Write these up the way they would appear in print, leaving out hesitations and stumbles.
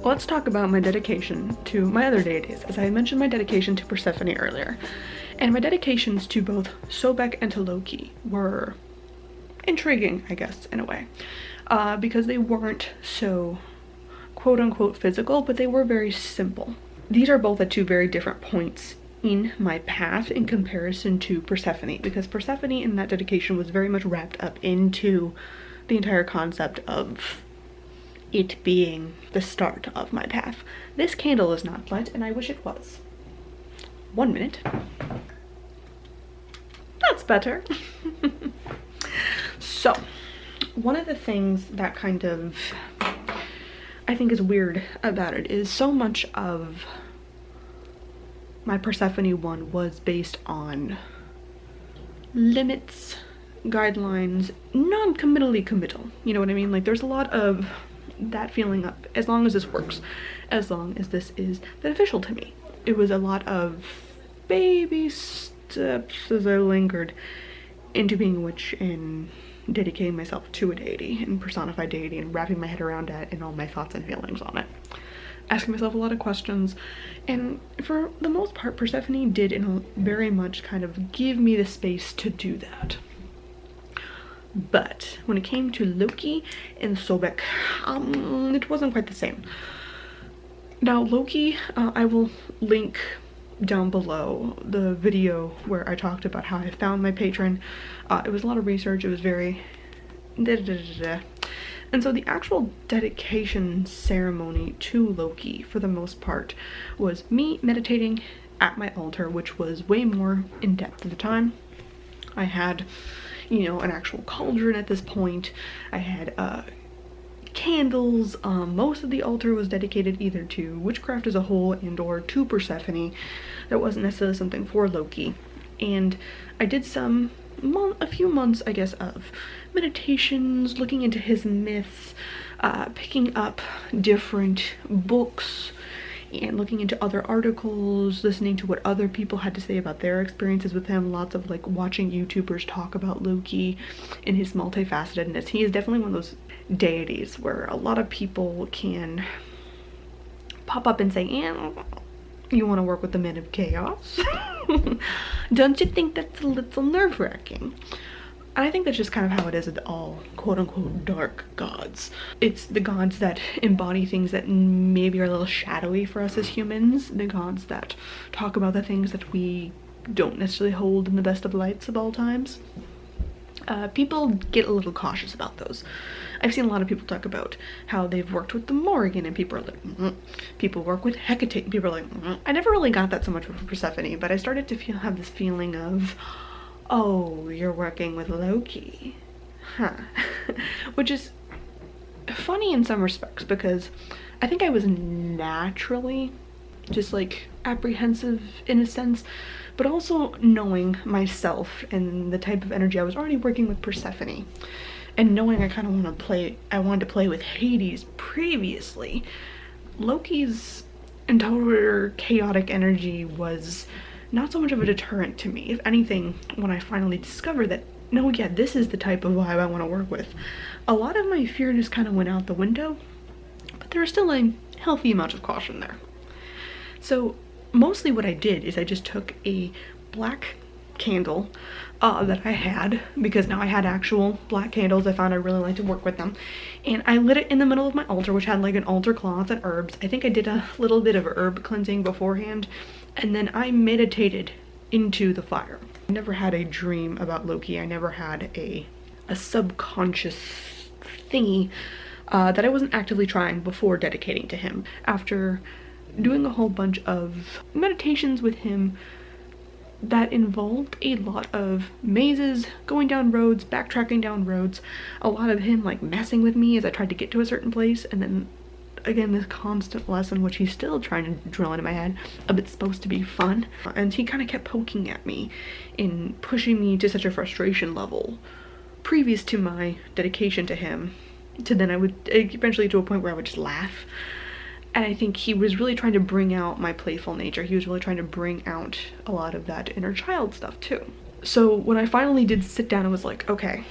let's talk about my dedication to my other deities. As I mentioned, my dedication to Persephone earlier, and my dedications to both Sobek and to Loki were intriguing, I guess, in a way, because they weren't so quote-unquote physical, but they were very simple. These are both at two very different points in my path in comparison to Persephone, because Persephone in that dedication was very much wrapped up into the entire concept of it being the start of my path. This candle is not lit, and I wish it was. 1 minute. That's better. So, one of the things that kind of I think is weird about it is so much of my Persephone one was based on limits, guidelines, non-committally committal. You know what I mean? Like, there's a lot of that feeling of, as long as this works, as long as this is beneficial to me. It was a lot of baby steps as I lingered into being a witch and dedicating myself to a deity and personified deity and wrapping my head around it and all my thoughts and feelings on it. Asking myself a lot of questions, and for the most part Persephone did very much kind of give me the space to do that. But when it came to Loki and Sobek, it wasn't quite the same. Now Loki, I will link down below the video where I talked about how I found my patron. It was a lot of research, it was very and so the actual dedication ceremony to Loki, for the most part, was me meditating at my altar, which was way more in depth at the time. I had, you know, an actual cauldron at this point. I had candles. Most of the altar was dedicated either to witchcraft as a whole and or to Persephone. That wasn't necessarily something for Loki. And I did a few months, I guess, of meditations, looking into his myths, picking up different books and looking into other articles, listening to what other people had to say about their experiences with him. Lots of like watching YouTubers talk about Loki and his multifacetedness. He is definitely one of those deities where a lot of people can pop up and say, you want to work with the men of chaos? Don't you think that's a little nerve-wracking? And I think that's just kind of how it is with all quote-unquote dark gods. It's the gods that embody things that maybe are a little shadowy for us as humans, the gods that talk about the things that we don't necessarily hold in the best of lights of all times. People get a little cautious about those. I've seen a lot of people talk about how they've worked with the Morrigan, and people are like, people work with Hecate, and people are like, I never really got that so much with Persephone, but I started to have this feeling of, oh, you're working with Loki, huh? Which is funny in some respects, because I think I was naturally just like apprehensive in a sense, but also knowing myself and the type of energy I was already working with Persephone, and knowing I kind of wanted to play with Hades previously, Loki's entire chaotic energy was not so much of a deterrent to me. If anything, when I finally discovered that, no, yeah, this is the type of vibe I want to work with, a lot of my fear just kind of went out the window, but there's still a healthy amount of caution there. So mostly what I did is I just took a black candle that I had, because now I had actual black candles. I found I really liked to work with them, and I lit it in the middle of my altar, which had like an altar cloth and herbs. I think I did a little bit of herb cleansing beforehand, and then I meditated into the fire. I never had a dream about Loki. I never had a subconscious thingy that I wasn't actively trying before dedicating to him. After doing a whole bunch of meditations with him that involved a lot of mazes, going down roads, backtracking down roads, a lot of him like messing with me as I tried to get to a certain place, and then again this constant lesson which he's still trying to drill into my head of it's supposed to be fun, and he kind of kept poking at me and pushing me to such a frustration level previous to my dedication to him, to then I would eventually to a point where I would just laugh. And I think he was really trying to bring out my playful nature. He was really trying to bring out a lot of that inner child stuff too. So when I finally did sit down and was like, okay,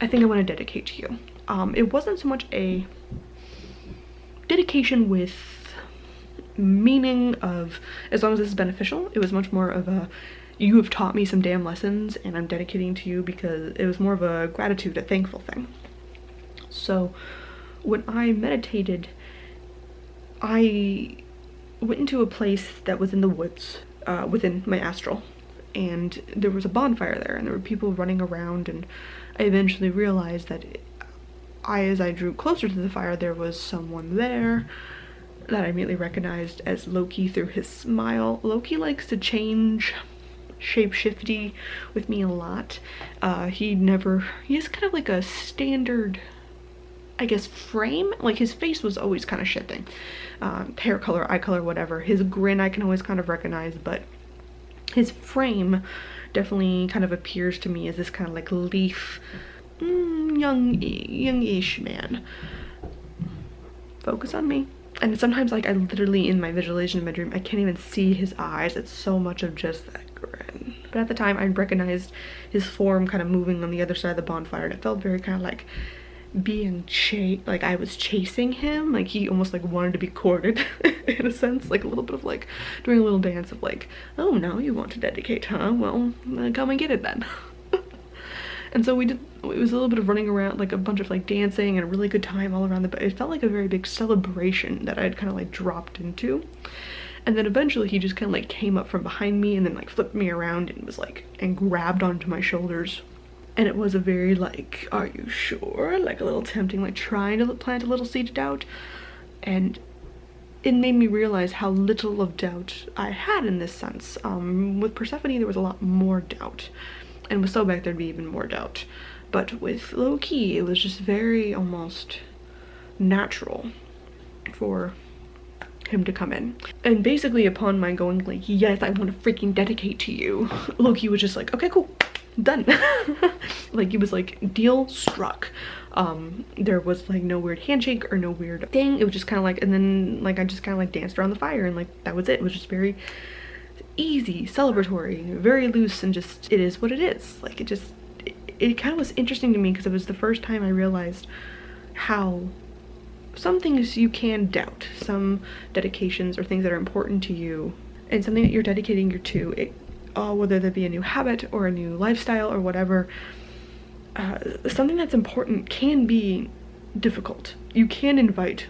I think I want to dedicate to you. It wasn't so much a dedication with meaning of, as long as this is beneficial. It was much more of a, you have taught me some damn lessons and I'm dedicating to you, because it was more of a gratitude, a thankful thing. So when I meditated, I went into a place that was in the woods within my astral, and there was a bonfire there and there were people running around, and I eventually realized that as I drew closer to the fire, there was someone there that I immediately recognized as Loki through his smile. Loki likes to change shape-shifty with me a lot. He has kind of like a standard, I guess, frame. Like his face was always kind of shifting. Hair color, eye color, whatever. His grin I can always kind of recognize, but his frame definitely kind of appears to me as this kind of like leaf, youngish man. Focus on me. And sometimes, like, I literally, in my visualization in my dream, I can't even see his eyes. It's so much of just that grin. But at the time, I recognized his form kind of moving on the other side of the bonfire, and it felt very kind of like being like I was chasing him. Like he almost like wanted to be courted in a sense, like a little bit of like doing a little dance of like, oh no, you want to dedicate, huh? Well, come and get it then. And so we did, it was a little bit of running around, like a bunch of like dancing and a really good time all around it felt like a very big celebration that I'd kind of like dropped into. And then eventually he just kind of like came up from behind me and then like flipped me around and was like, and grabbed onto my shoulders. And it was a very like, are you sure? Like a little tempting, like trying to plant a little seed of doubt. And it made me realize how little of doubt I had in this sense. With Persephone, there was a lot more doubt. And with Sobek, there'd be even more doubt. But with Loki, it was just very almost natural for him to come in. And basically upon my going like, yes, I want to freaking dedicate to you, Loki was just like, okay, cool, done. Like he was like, deal struck. There was like no weird handshake or no weird thing. It was just kind of like, and then like I just kind of like danced around the fire and like that was it. It was just very easy, celebratory, very loose, and just, it is what it is. Like it kind of was interesting to me because it was the first time I realized how some things you can doubt, some dedications or things that are important to you, and something that you're dedicating to, whether that be a new habit or a new lifestyle or whatever, something that's important can be difficult. You can invite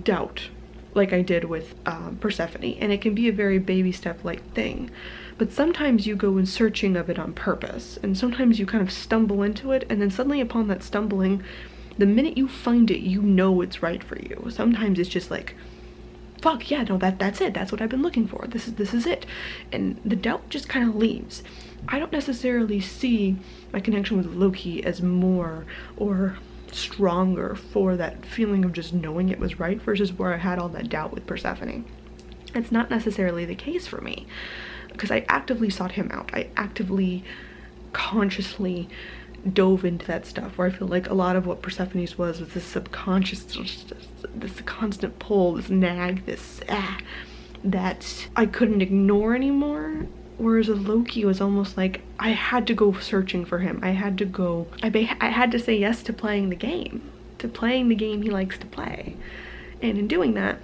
doubt, like I did with Persephone, and it can be a very baby step like thing. But sometimes you go in searching of it on purpose, and sometimes you kind of stumble into it, and then suddenly upon that stumbling, the minute you find it, you know it's right for you. Sometimes it's just like, fuck yeah, no, that's it, that's what I've been looking for, this is it. And the doubt just kind of leaves. I don't necessarily see my connection with Loki as more or stronger for that feeling of just knowing it was right versus where I had all that doubt with Persephone. It's not necessarily the case for me, because I actively sought him out. I actively, consciously dove into that stuff, where I feel like a lot of what Persephone's was this subconscious, this constant pull, this nag, this that I couldn't ignore anymore. Whereas Loki was almost like I had to go searching for him. I had to say yes to playing the game he likes to play. And in doing that,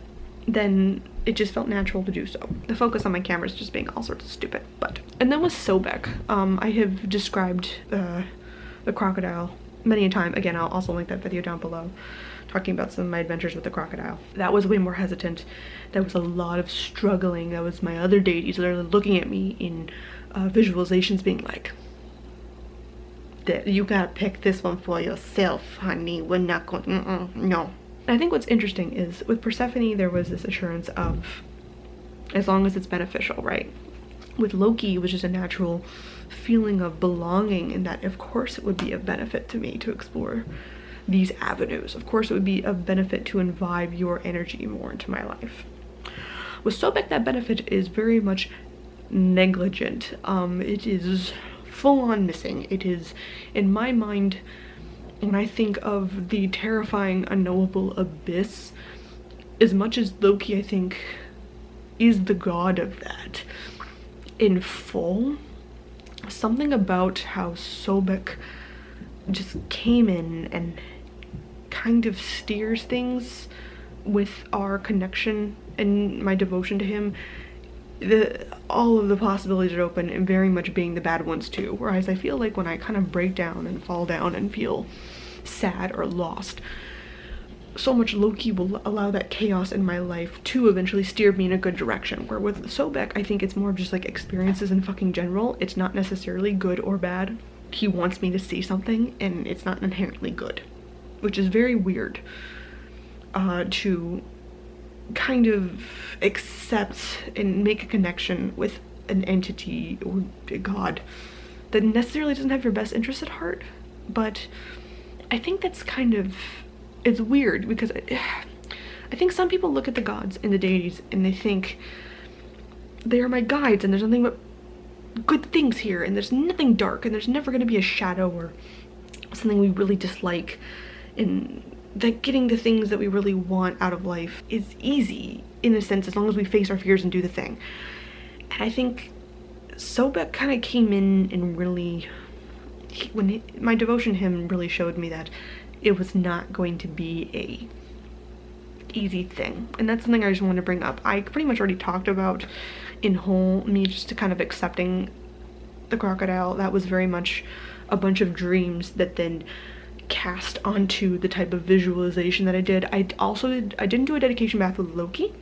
then it just felt natural to do so. The focus on my camera is just being all sorts of stupid. And then with Sobek, I have described the crocodile many a time. Again, I'll also link that video down below, talking about some of my adventures with the crocodile. That was way more hesitant. That was a lot of struggling. That was my other deities literally looking at me in visualizations being like, you gotta pick this one for yourself, honey. We're not going, no. And I think what's interesting is with Persephone, there was this assurance of, as long as it's beneficial, right? With Loki, it was just a natural feeling of belonging, and that of course it would be of benefit to me to explore these avenues. Of course it would be of benefit to imbibe your energy more into my life. With Sobek, that benefit is very much negligent. It is full on missing. It is, in my mind, when I think of the terrifying unknowable abyss, as much as Loki, I think, is the god of that in full, something about how Sobek just came in and kind of steers things with our connection and my devotion to him, all of the possibilities are open, and very much being the bad ones too. Whereas I feel like when I kind of break down and fall down and feel sad or lost, so much Loki will allow that chaos in my life to eventually steer me in a good direction. Where with Sobek, I think it's more of just like experiences in fucking general. It's not necessarily good or bad. He wants me to see something, and it's not inherently good, which is very weird to kind of accept and make a connection with an entity or a god that necessarily doesn't have your best interest at heart. But I think that's kind of, it's weird because I think some people look at the gods and the deities and they think they are my guides and there's nothing but good things here and there's nothing dark and there's never going to be a shadow or something we really dislike, and that getting the things that we really want out of life is easy in a sense as long as we face our fears and do the thing. And I think Sobek kind of came in and really, my devotion to him really showed me that it was not going to be a easy thing. And that's something I just want to bring up. I pretty much already talked about in whole me just kind of accepting the crocodile. That was very much a bunch of dreams that then cast onto the type of visualization that I did. I didn't do a dedication bath with Loki,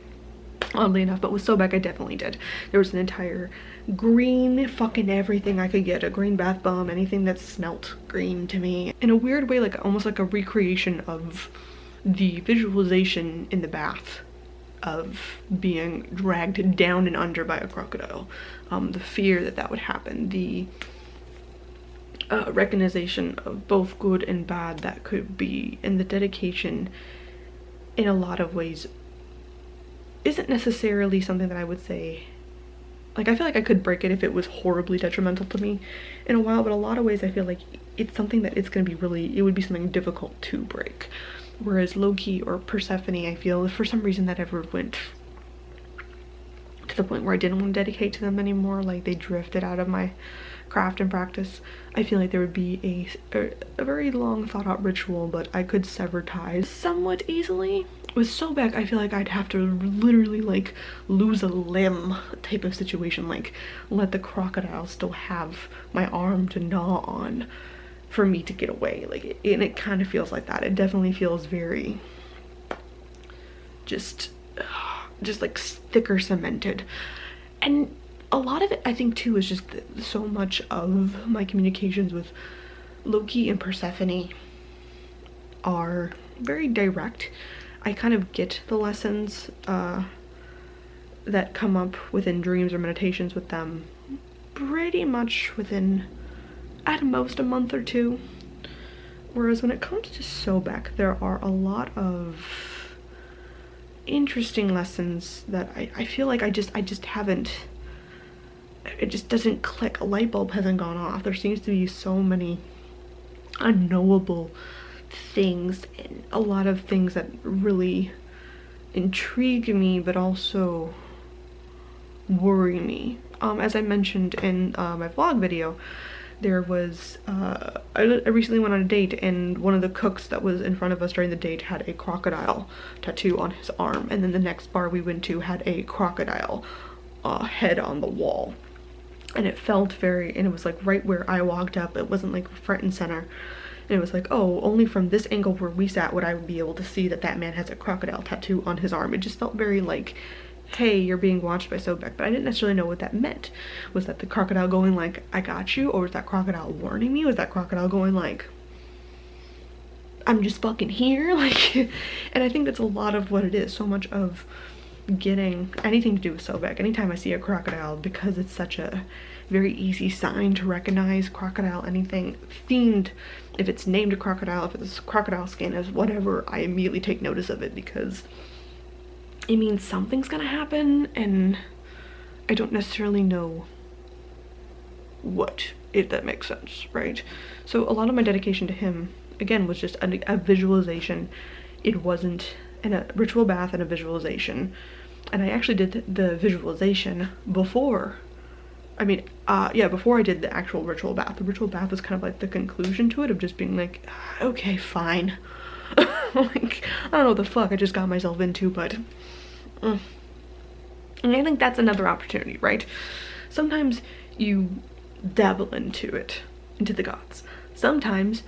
oddly enough, but with Sobek I definitely did. There was an entire green fucking everything I could get, a green bath bomb, anything that smelt green to me, in a weird way, like almost like a recreation of the visualization in the bath of being dragged down and under by a crocodile, the fear that that would happen, the recognition of both good and bad that could be, and the dedication in a lot of ways isn't necessarily something that I would say, like I feel like I could break it if it was horribly detrimental to me in a while, but a lot of ways I feel like it's something that it's going to be really, it would be something difficult to break. Whereas Loki or Persephone, I feel if for some reason that ever went to the point where I didn't want to dedicate to them anymore, like they drifted out of my craft and practice, I feel like there would be a very long thought out ritual, but I could sever ties somewhat easily. With Sobek, I feel like I'd have to literally like lose a limb type of situation, like let the crocodile still have my arm to gnaw on for me to get away. Like and it kind of feels like that. It definitely feels very just like thicker cemented. And a lot of it I think too is just so much of my communications with Loki and Persephone are very direct. I kind of get the lessons that come up within dreams or meditations with them pretty much within at most a month or two. Whereas when it comes to Sobek, there are a lot of interesting lessons that I feel like I just haven't, it just doesn't click. A light bulb hasn't gone off. There seems to be so many unknowable things and a lot of things that really intrigue me but also worry me. As I mentioned in my vlog video, there was I recently went on a date and one of the cooks that was in front of us during the date had a crocodile tattoo on his arm, and then the next bar we went to had a crocodile head on the wall, and it felt very, and it was like right where I walked up. It wasn't like front and center. And it was like, oh, only from this angle where we sat would I be able to see that that man has a crocodile tattoo on his arm. It just felt very like, hey, you're being watched by Sobek. But I didn't necessarily know what that meant. Was that the crocodile going like, I got you? Or was that crocodile warning me? Was that crocodile going like, I'm just fucking here? Like, and I think that's a lot of what it is. So much of getting anything to do with Sobek. Anytime I see a crocodile, because it's such a very easy sign to recognize crocodile, anything themed, if it's named a crocodile, if it's crocodile skin, as whatever, I immediately take notice of it because it means something's gonna happen and I don't necessarily know what, if that makes sense, right? So a lot of my dedication to him, again, was just a visualization. It wasn't a ritual bath and a visualization. And I actually did the visualization before, before I did the actual ritual bath. The ritual bath was kind of like the conclusion to it, of just being like, okay, fine. Like, I don't know what the fuck I just got myself into, but and I think that's another opportunity, right? Sometimes you dabble into it, into the gods. Sometimes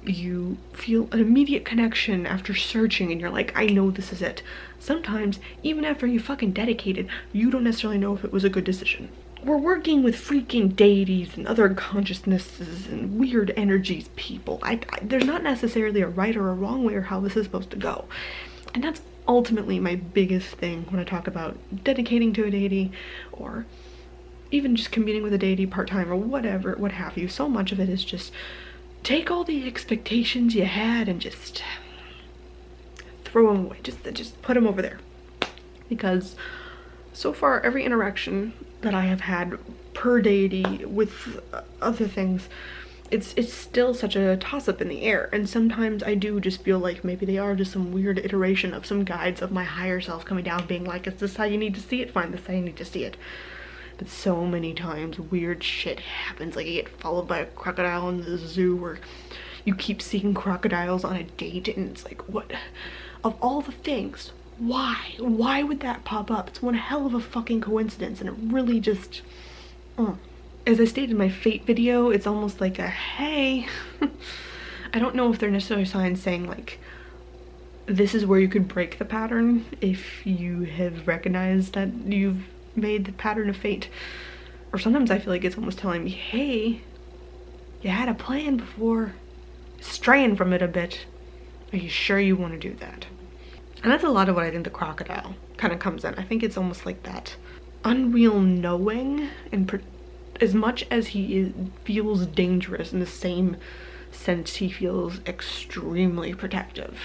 you feel an immediate connection after searching and you're like, I know this is it. Sometimes, even after you fucking dedicated, you don't necessarily know if it was a good decision. We're working with freaking deities and other consciousnesses and weird energies, people. There's not necessarily a right or a wrong way or how this is supposed to go. And that's ultimately my biggest thing when I talk about dedicating to a deity, or even just communing with a deity part-time or whatever, what have you. So much of it is just take all the expectations you had and just throw them away. Just put them over there. Because so far, every interaction that I have had per deity with other things, it's still such a toss-up in the air. And sometimes I do just feel like maybe they are just some weird iteration of some guides of my higher self coming down being like, is this how you need to see it? Fine, this is how you need to see it. But so many times weird shit happens, like you get followed by a crocodile in the zoo, or you keep seeing crocodiles on a date, and it's like, what? Of all the things, why? Why would that pop up? It's one hell of a fucking coincidence, and it really just... As I stated in my fate video, it's almost like a, hey... I don't know if they're necessarily signs saying, like, this is where you could break the pattern if you have recognized that you've made the pattern of fate. Or sometimes I feel like it's almost telling me, hey, you had a plan before, straying from it a bit. Are you sure you want to do that? And that's a lot of what I think the crocodile kind of comes in. I think it's almost like that unreal knowing, and as much as feels dangerous, in the same sense he feels extremely protective.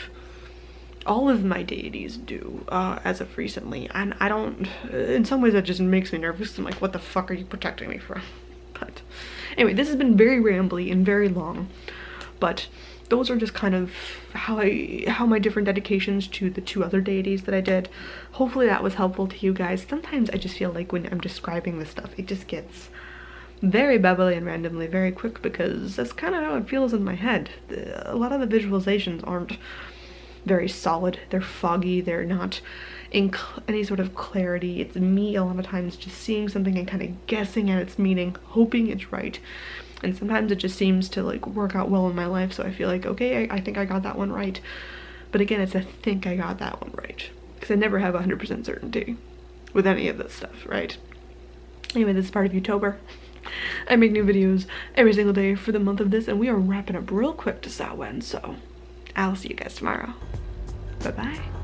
All of my deities do, as of recently, and I don't, in some ways that just makes me nervous. I'm like, what the fuck are you protecting me from? But anyway, this has been very rambly and very long, but those are just kind of how my different dedications to the 2 other deities that I did. Hopefully that was helpful to you guys. Sometimes I just feel like when I'm describing this stuff, it just gets very babbly and randomly very quick, because that's kind of how it feels in my head. A lot of the visualizations aren't very solid, they're foggy, they're not in any sort of clarity. It's me a lot of times just seeing something and kind of guessing at its meaning, hoping it's right. And sometimes it just seems to like work out well in my life, so I feel like, okay, I think I got that one right. But again, it's I think I got that one right, because I never have 100% certainty with any of this stuff, right? Anyway, this is part of Utober. I make new videos every single day for the month of this, and we are wrapping up real quick to Samhain, so I'll see you guys tomorrow. Bye bye.